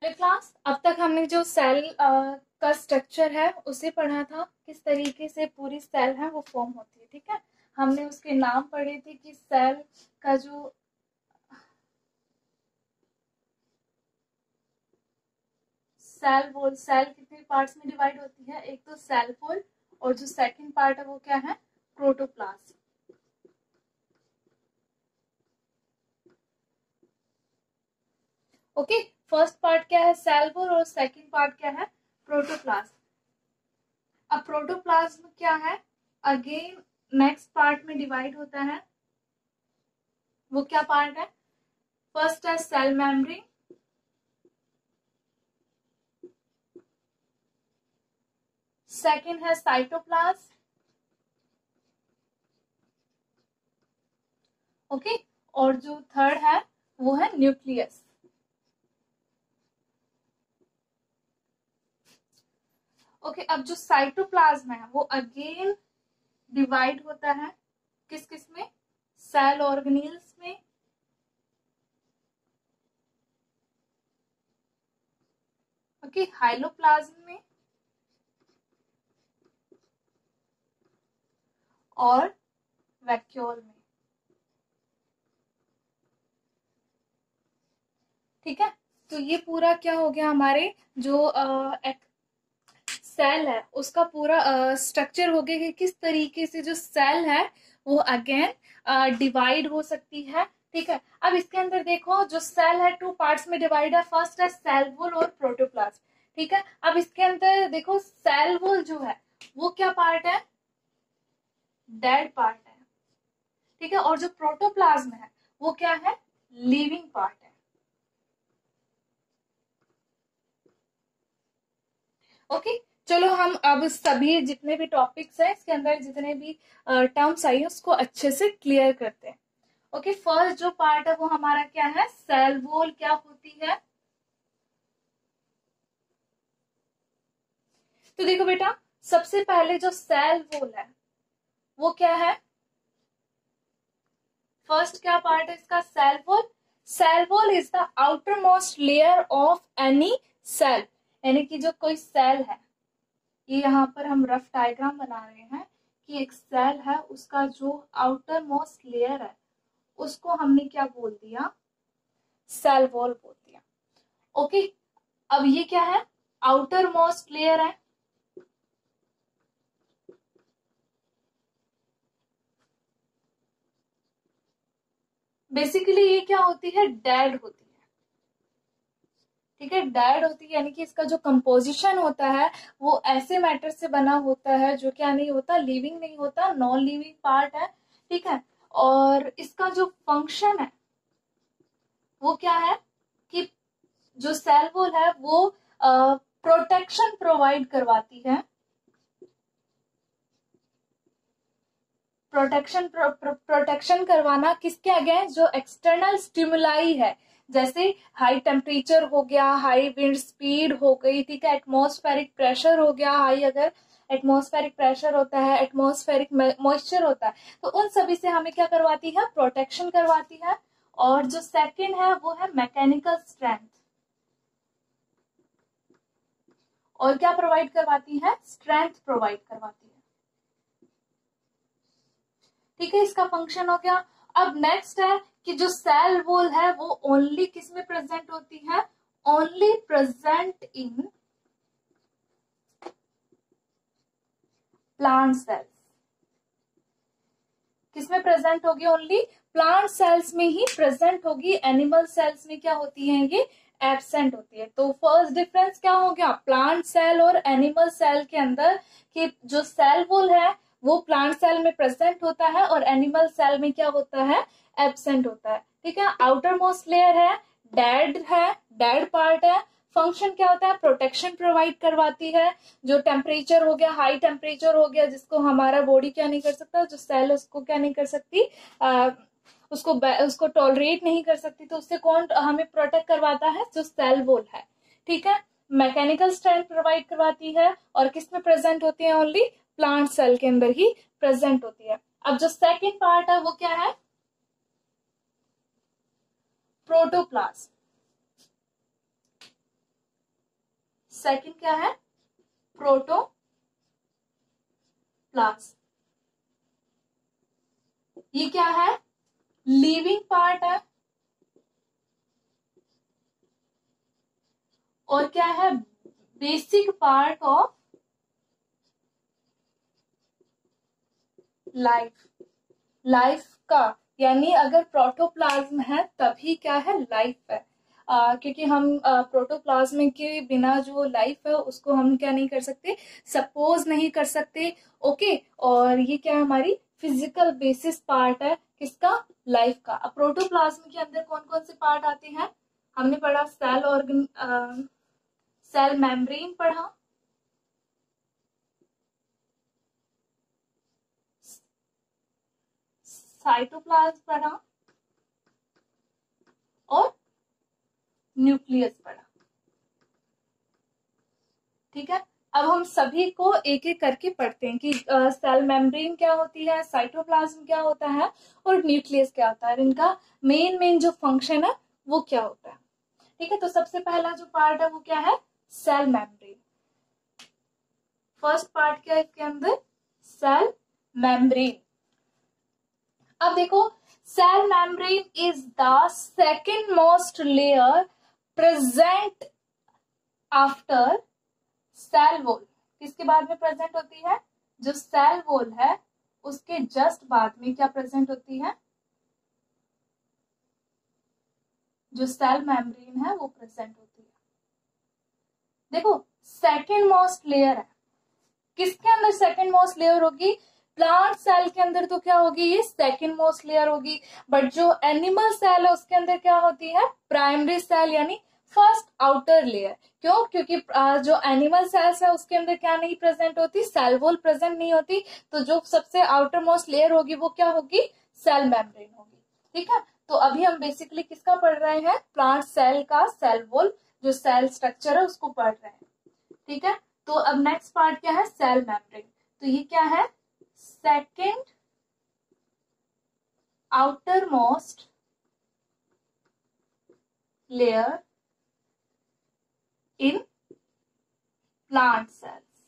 Hello class, अब तक हमने जो सेल का स्ट्रक्चर है उसे पढ़ा था, किस तरीके से पूरी सेल है वो फॉर्म होती है। ठीक है, हमने उसके नाम पढ़े थे कि सेल का जो सेल कितने पार्ट्स में डिवाइड होती है। एक तो सेल वॉल, और जो सेकंड पार्ट है वो क्या है, प्रोटोप्लाज्म। ओके, फर्स्ट पार्ट क्या है, सेल वॉल, और सेकंड पार्ट क्या है, प्रोटोप्लाज्म। अब प्रोटोप्लाज्म क्या है, अगेन नेक्स्ट पार्ट में डिवाइड होता है। वो क्या पार्ट है, फर्स्ट है सेल मेम्ब्रेन, सेकंड है साइटोप्लाज्म, ओके, और जो थर्ड है वो है न्यूक्लियस। ओके, अब जो साइटोप्लाज्म है वो अगेन डिवाइड होता है किस किस में, सेल ऑर्गेनेल्स में, ओके, हाइलोप्लाज्म में और वैक्यूल में। ठीक है, तो ये पूरा क्या हो गया, हमारे जो सेल है उसका पूरा स्ट्रक्चर हो गया कि किस तरीके से जो सेल है वो अगेन डिवाइड हो सकती है। ठीक है, अब इसके अंदर देखो, जो सेल है टू पार्ट्स में डिवाइड है, फर्स्ट है सेल वॉल और प्रोटोप्लाज्म। ठीक है, अब इसके अंदर देखो, सेल वॉल जो है वो क्या पार्ट है, डेड पार्ट है। ठीक है, और जो प्रोटोप्लाज्म है वो क्या है, लिविंग पार्ट है। ओके, चलो हम अब सभी जितने भी टॉपिक्स हैं इसके अंदर जितने भी टर्म्स आई हैं उसको अच्छे से क्लियर करते हैं। ओके, फर्स्ट जो पार्ट है वो हमारा क्या है, सेल वॉल क्या होती है। तो देखो बेटा, सबसे पहले जो सेल वॉल है वो क्या है, फर्स्ट क्या पार्ट है इसका, cell wall. Cell wall is the outermost layer of any cell, यानी कि जो कोई सेल है, ये यहाँ पर हम रफ डायग्राम बना रहे हैं कि एक सेल है उसका जो आउटर मोस्ट लेयर है उसको हमने क्या बोल दिया, सेल वॉल बोल दिया। ओके, अब ये क्या है, आउटर मोस्ट लेयर है। बेसिकली ये क्या होती है, डेड होती है। ठीक है, डेड होती है, यानी कि इसका जो कंपोजिशन होता है वो ऐसे मैटर से बना होता है जो क्या नहीं होता, लिविंग नहीं होता, नॉन लिविंग पार्ट है। ठीक है, और इसका जो फंक्शन है वो क्या है कि जो सेल वॉल है वो प्रोटेक्शन प्रोवाइड करवाती है। प्रोटेक्शन करवाना किसके अगेंस्ट, जो एक्सटर्नल स्टिमुलाई है, जैसे हाई टेम्परेचर हो गया, हाई विंड स्पीड हो गई, ठीक है, एटमॉस्फेरिक प्रेशर हो गया हाई, अगर एटमॉस्फेरिक प्रेशर होता है, एटमॉस्फेरिक मॉइस्चर होता है, तो उन सभी से हमें क्या करवाती है, प्रोटेक्शन करवाती है। और जो सेकंड है वो है मैकेनिकल स्ट्रेंथ, और क्या प्रोवाइड करवाती है, स्ट्रेंथ प्रोवाइड करवाती है। ठीक है, इसका फंक्शन हो गया। अब नेक्स्ट है कि जो सेल वॉल है वो ओनली किस में प्रेजेंट होती है, only present in plant sales. किसमें प्रेजेंट होगी, ओनली प्लांट सेल्स में ही प्रेजेंट होगी, एनिमल सेल्स में क्या होती है, ये एब्सेंट होती है। तो फर्स्ट डिफरेंस क्या हो गया, प्लांट सेल और एनिमल सेल के अंदर, कि जो सेल वॉल है वो प्लांट सेल में प्रेजेंट होता है और एनिमल सेल में क्या होता है, एब्सेंट होता है। ठीक है, आउटर मोस्ट लेयर है, डेड पार्ट है, फंक्शन क्या होता है, प्रोटेक्शन प्रोवाइड करवाती है। जो टेम्परेचर हो गया, हाई टेम्परेचर हो गया, जिसको हमारा बॉडी क्या नहीं कर सकता, जो सेल उसको क्या नहीं कर सकती, उसको उसको टॉलरेट नहीं कर सकती, तो उससे कौन हमें प्रोटेक्ट करवाता है, जो सेल वॉल है। ठीक है, मैकेनिकल स्ट्रेंथ प्रोवाइड करवाती है, और किस में प्रेजेंट होती है, ओनली प्लांट सेल के अंदर ही प्रेजेंट होती है। अब जो सेकेंड पार्ट है वो क्या है, प्रोटोप्लाज्म। सेकंड क्या है, प्रोटोप्लाज्म। ये क्या है, लिविंग पार्ट है। और क्या है, बेसिक पार्ट ऑफ लाइफ का, यानी अगर प्रोटोप्लाज्म है तभी क्या है, लाइफ है। क्योंकि हम प्रोटोप्लाज्म के बिना जो लाइफ है उसको हम क्या नहीं कर सकते, सपोज नहीं कर सकते। ओके, और ये क्या है, हमारी फिजिकल बेसिस पार्ट है किसका, लाइफ का। अब प्रोटोप्लाज्म के अंदर कौन कौन से पार्ट आते हैं, हमने पढ़ा सेल मेम्ब्रेन पढ़ा, साइटोप्लाज्म पढ़ा और न्यूक्लियस पढ़ा। ठीक है, अब हम सभी को एक एक करके पढ़ते हैं कि सेल मेम्ब्रेन क्या होती है, साइटोप्लाज्म क्या होता है और न्यूक्लियस क्या होता है, और इनका मेन जो फंक्शन है वो क्या होता है। ठीक है, तो सबसे पहला जो पार्ट है वो क्या है, सेल मेम्ब्रेन। फर्स्ट पार्ट क्या है इसके अंदर, सेल मेम्ब्रेन। अब देखो, cell membrane is the second most layer present after cell wall. किसके बाद में प्रेजेंट होती है, जो सेल वॉल है उसके जस्ट बाद में क्या प्रेजेंट होती है, जो सेल मेम्ब्रेन है वो प्रेजेंट होती है। देखो, सेकेंड मोस्ट लेयर है, किसके अंदर सेकेंड मोस्ट लेयर होगी, प्लांट सेल के अंदर तो क्या होगी, ये सेकेंड मोस्ट लेयर होगी। बट जो एनिमल सेल है उसके अंदर क्या होती है, प्राइमरी सेल, यानी फर्स्ट आउटर लेयर। क्यों, क्योंकि जो एनिमल सेल्स है उसके अंदर क्या नहीं प्रेजेंट होती, सेल वॉल प्रेजेंट नहीं होती, तो जो सबसे आउटर मोस्ट लेयर होगी वो क्या होगी, सेल मेम्ब्रेन होगी। ठीक है, तो अभी हम बेसिकली किसका पढ़ रहे हैं, प्लांट सेल का सेल वॉल, जो सेल स्ट्रक्चर है उसको पढ़ रहे हैं। ठीक है, तो अब नेक्स्ट पार्ट क्या है, सेल मेम्ब्रेन। तो ये क्या है, second outermost layer in plant cells.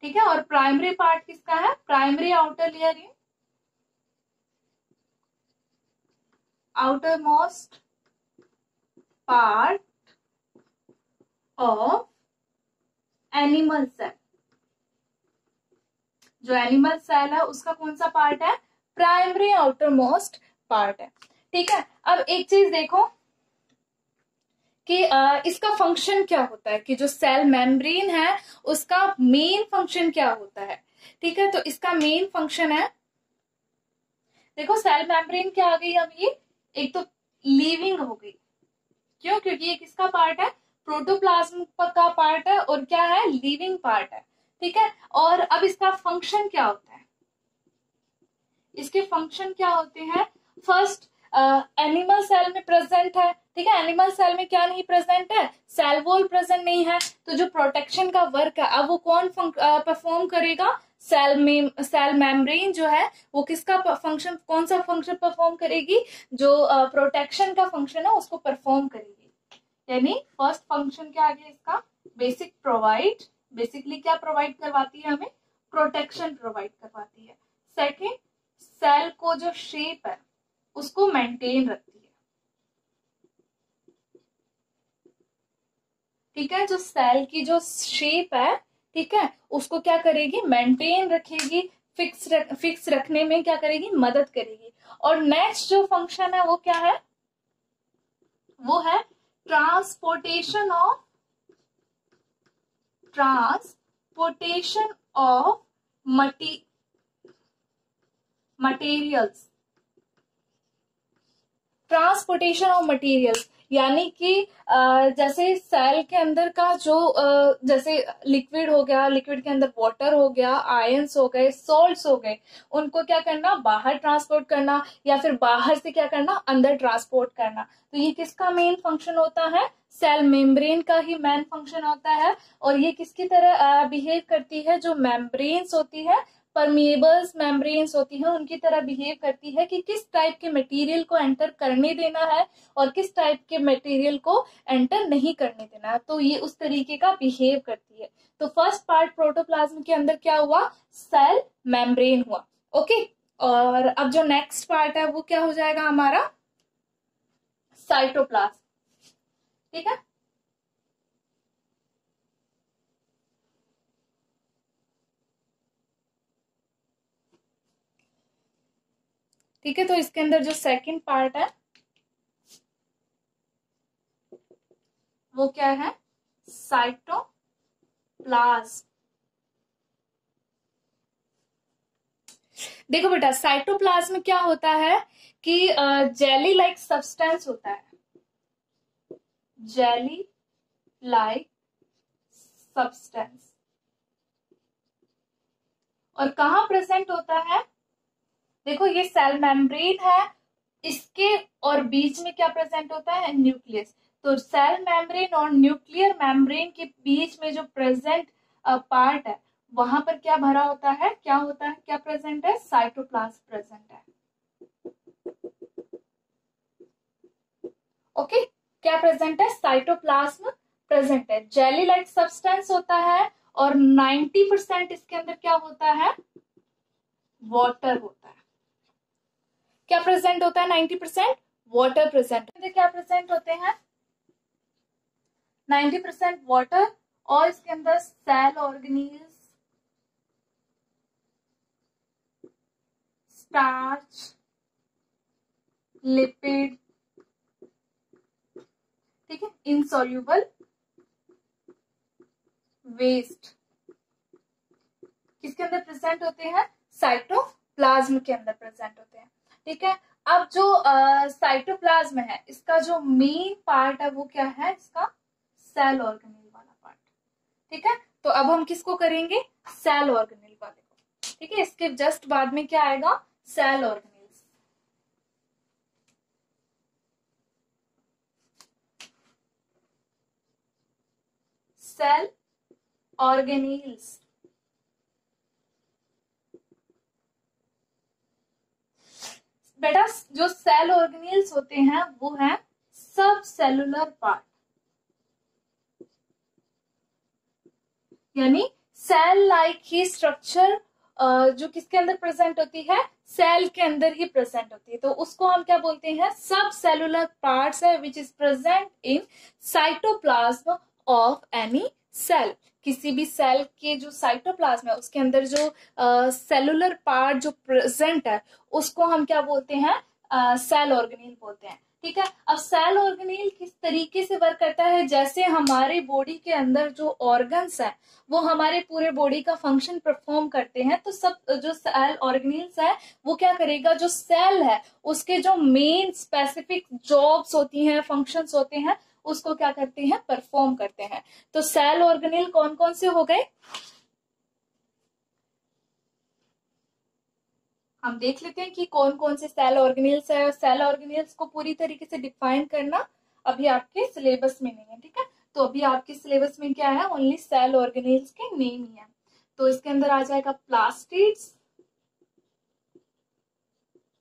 ठीक है, और प्राइमरी पार्ट किसका है, primary outer layer in outermost part of animal cell. जो एनिमल सेल है उसका कौन सा पार्ट है, प्राइमरी आउटर मोस्ट पार्ट है। ठीक है, अब एक चीज देखो कि इसका फंक्शन क्या होता है, कि जो सेल मेम्ब्रेन है उसका मेन फंक्शन क्या होता है। ठीक है, तो इसका मेन फंक्शन है, देखो सेल मेम्ब्रेन क्या आ गई, अब ये एक तो लिविंग हो गई, क्यों, क्योंकि ये किसका पार्ट है, प्रोटोप्लाज्म का पार्ट है, और क्या है, लिविंग पार्ट है। ठीक है, और अब इसका फंक्शन क्या होता है, इसके फंक्शन क्या होते हैं, फर्स्ट एनिमल सेल में प्रेजेंट है। ठीक है, एनिमल सेल में क्या नहीं प्रेजेंट है, सेल वॉल प्रेजेंट नहीं है, तो जो प्रोटेक्शन का वर्क है अब वो कौन परफॉर्म करेगा, सेल मेम्ब्रेन जो है वो किसका फंक्शन, कौन सा फंक्शन परफॉर्म करेगी, जो प्रोटेक्शन का फंक्शन है उसको परफॉर्म करेगी। यानी फर्स्ट फंक्शन क्या आ गया इसका, बेसिकली क्या प्रोवाइड करवाती है हमें, प्रोटेक्शन प्रोवाइड करवाती है। सेकेंड, सेल को जो शेप है उसको मेंटेन रखती है। ठीक है, जो सेल की जो शेप है, ठीक है, उसको क्या करेगी, मेंटेन रखेगी, फिक्स रखने में क्या करेगी, मदद करेगी। और नेक्स्ट जो फंक्शन है वो क्या है, वो है transportation of materials. Transportation of materials यानी कि जैसे सेल के अंदर का जो जैसे लिक्विड हो गया, लिक्विड के अंदर वाटर हो गया, आयंस हो गए, सॉल्ट्स हो गए, उनको क्या करना, बाहर ट्रांसपोर्ट करना, या फिर बाहर से क्या करना, अंदर ट्रांसपोर्ट करना। तो ये किसका मेन फंक्शन होता है, सेल मेम्ब्रेन का ही मेन फंक्शन होता है। और ये किसकी तरह बिहेव करती है, जो मेम्ब्रेन्स होती है परमिएबल्स मेम्ब्रेन्स होती हैं उनकी तरह बिहेव करती है कि किस टाइप के मटेरियल को एंटर करने देना है और किस टाइप के मटेरियल को एंटर नहीं करने देना है, तो ये उस तरीके का बिहेव करती है। तो फर्स्ट पार्ट प्रोटोप्लाज्म के अंदर क्या हुआ, सेल मेम्ब्रेन हुआ। ओके, और अब जो नेक्स्ट पार्ट है वो क्या हो जाएगा हमारा, साइटोप्लाज्म। ठीक है, ठीक है, तो इसके अंदर जो सेकंड पार्ट है वो क्या है, साइटोप्लाज्म। देखो बेटा, साइटोप्लाज्म में क्या होता है कि जेली लाइक सब्सटेंस होता है, जेली लाइक सब्सटेंस, और कहाँ प्रेजेंट होता है, देखो ये सेल मेम्ब्रेन है, इसके और बीच में क्या प्रेजेंट होता है, न्यूक्लियस। तो सेल मेम्ब्रेन और न्यूक्लियर मेम्ब्रेन के बीच में जो प्रेजेंट पार्ट है वहां पर क्या भरा होता है, क्या होता है, क्या प्रेजेंट है, साइटोप्लाज्म प्रेजेंट है। ओके, क्या प्रेजेंट है, साइटोप्लाज्म प्रेजेंट है, जेली लाइक सब्सटेंस होता है और 90% इसके अंदर क्या होता है, वाटर होता है। क्या प्रेजेंट होता है, 90% वाटर प्रेजेंट, क्या प्रेजेंट होते हैं, 90% वाटर, और इसके अंदर सेल ऑर्गेनील्स, स्टार्च, लिपिड, ठीक है, इनसॉल्युबल वेस्ट किसके अंदर प्रेजेंट होते हैं, साइटोप्लाज्म के अंदर प्रेजेंट होते हैं। ठीक है, अब जो साइटोप्लाज्म है इसका जो मेन पार्ट है वो क्या है, इसका सेल ऑर्गेनेल वाला पार्ट। ठीक है, तो अब हम किसको करेंगे, सेल ऑर्गेनेल वाले को। ठीक है, इसके जस्ट बाद में क्या आएगा, सेल ऑर्गेनेल्स। सेल ऑर्गेनेल्स, बेटा जो सेल ऑर्गेनेल्स होते हैं वो है सब सेलुलर पार्ट, यानी सेल लाइक ही स्ट्रक्चर जो किसके अंदर प्रेजेंट होती है, सेल के अंदर ही प्रेजेंट होती है, तो उसको हम क्या बोलते हैं, सब सेलुलर पार्ट्स है which is present in cytoplasm of any cell. किसी भी सेल के जो साइटोप्लाज्म है उसके अंदर जो सेलुलर पार्ट जो प्रेजेंट है उसको हम क्या बोलते हैं, सेल ऑर्गेनेल बोलते हैं। ठीक है, अब सेल ऑर्गेनेल किस तरीके से वर्क करता है, जैसे हमारे बॉडी के अंदर जो ऑर्गन्स है वो हमारे पूरे बॉडी का फंक्शन परफॉर्म करते हैं, तो सब जो सेल ऑर्गेनेल्स है वो क्या करेगा, जो सेल है उसके जो मेन स्पेसिफिक जॉब्स होती हैं, फंक्शंस होते हैं, उसको क्या करते हैं, परफॉर्म करते हैं। तो सेल ऑर्गेनेल कौन कौन से हो गए, हम देख लेते हैं कि कौन कौन से सेल ऑर्गेनेल्स है। सेल ऑर्गेनेल्स को पूरी तरीके से डिफाइन करना अभी आपके सिलेबस में नहीं है। ठीक है, तो अभी आपके सिलेबस में क्या है, ओनली सेल ऑर्गेनेल्स के नेम ही है। तो इसके अंदर आ जाएगा plastids,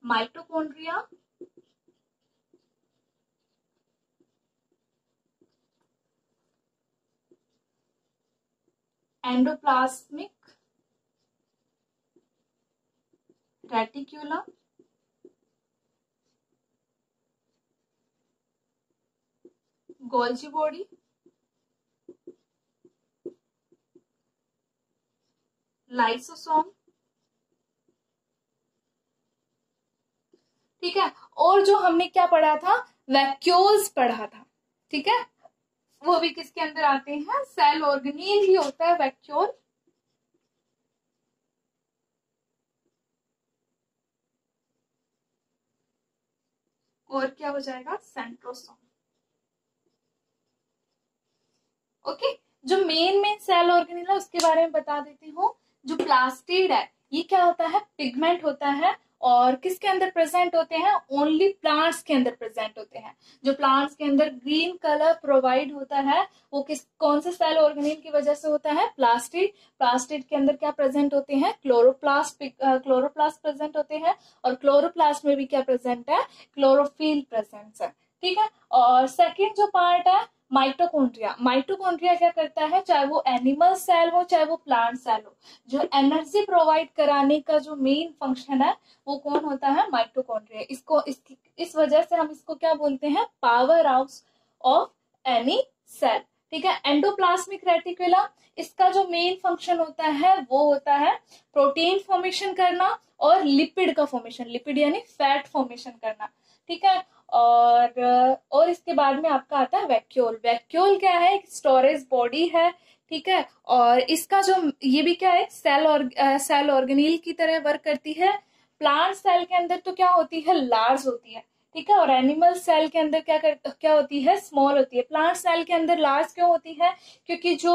mitochondria, endoplasmic reticulum, Golgi body, lysosome. ठीक है, और जो हमने क्या पढ़ा था, वैक्यूल्स पढ़ा था। ठीक है, वो भी किसके अंदर आते हैं, सेल ऑर्गेनेल ही होता है वैक्यूल। और क्या हो जाएगा, सेंट्रोसोम। ओके, जो मेन सेल ऑर्गेनेल है उसके बारे में बता देती हूँ। जो प्लास्टिड है ये क्या होता है, पिगमेंट होता है, और किसके अंदर प्रेजेंट होते हैं, ओनली प्लांट्स के अंदर प्रेजेंट होते हैं। जो प्लांट्स के अंदर ग्रीन कलर प्रोवाइड होता है वो कौन से सेल ऑर्गेनेल की वजह से होता है, प्लास्टिड। प्लास्टिड के अंदर क्या प्रेजेंट होते हैं, क्लोरोप्लास्ट प्रेजेंट होते हैं, और क्लोरोप्लास्ट में भी क्या प्रेजेंट है, क्लोरोफिल प्रेजेंट है। ठीक है। और सेकेंड जो पार्ट है माइटोकॉन्ड्रिया। माइटोकॉन्ड्रिया क्या करता है, चाहे वो एनिमल सेल हो चाहे वो प्लांट सेल हो, जो एनर्जी प्रोवाइड कराने का जो मेन फंक्शन है वो कौन होता है, माइटोकॉन्ड्रिया। इस वजह से हम इसको क्या बोलते हैं, power house of any cell. ठीक है। एंडोप्लाज्मिक रेटिकुलम, इसका जो मेन फंक्शन होता है वो होता है प्रोटीन फॉर्मेशन करना और लिपिड का फॉर्मेशन, लिपिड यानी फैट फॉर्मेशन करना। ठीक है। और इसके बाद में आपका आता है वैक्यूल। वैक्यूल क्या है, एक स्टोरेज बॉडी है। ठीक है। और इसका जो ये भी क्या है, सेल ऑर्गेनील की तरह वर्क करती है। प्लांट सेल के अंदर तो क्या होती है, लार्ज होती है। ठीक है। और एनिमल सेल के अंदर क्या होती है, स्मॉल होती है। प्लांट सेल के अंदर लार्ज क्यों होती है, क्योंकि जो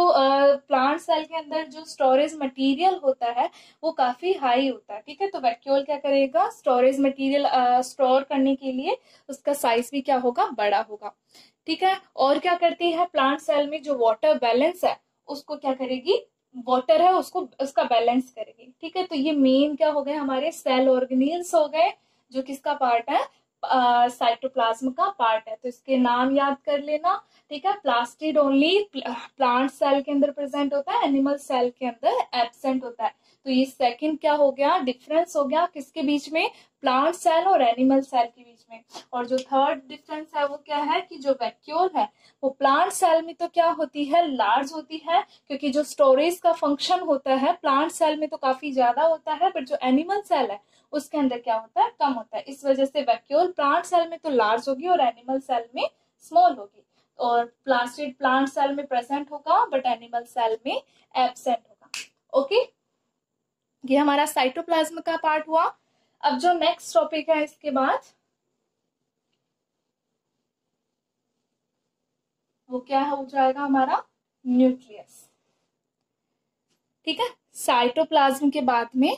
प्लांट सेल के अंदर जो स्टोरेज मटेरियल होता है वो काफी हाई होता है। ठीक है। तो वैक्यूल क्या करेगा, स्टोरेज मटेरियल स्टोर करने के लिए उसका साइज भी क्या होगा, बड़ा होगा। ठीक है। और क्या करती है, प्लांट सेल में जो वाटर बैलेंस है उसको क्या करेगी, वाटर है उसको उसका बैलेंस करेगी। ठीक है। तो ये मेन क्या हो गए हमारे सेल ऑर्गेनील्स हो गए, जो किसका पार्ट है, साइटोप्लाज्म का पार्ट है। तो इसके नाम याद कर लेना। ठीक है। प्लास्टिड ओनली प्लांट सेल के अंदर प्रेजेंट होता है, एनिमल सेल के अंदर एब्सेंट होता है। तो ये सेकंड क्या हो गया, डिफरेंस हो गया किसके बीच में, प्लांट सेल और एनिमल सेल के बीच में। और जो थर्ड डिफरेंस है वो क्या है कि जो वैक्यूल है वो प्लांट सेल में तो क्या होती है, लार्ज होती है, क्योंकि जो स्टोरेज का फंक्शन होता है प्लांट सेल में तो काफी ज्यादा होता है, बट जो एनिमल सेल है उसके अंदर क्या होता है, कम होता है। इस वजह से वैक्यूल प्लांट सेल में तो लार्ज होगी और एनिमल सेल में स्मॉल होगी। और प्लास्टिड प्लांट सेल में प्रेजेंट होगा बट एनिमल सेल में एब्सेंट होगा। ओके। ये हमारा साइटोप्लाज्म का पार्ट हुआ। अब जो नेक्स्ट टॉपिक है इसके बाद वो क्या हो जाएगा हमारा, न्यूक्लियस। ठीक है। साइटोप्लाज्म के बाद में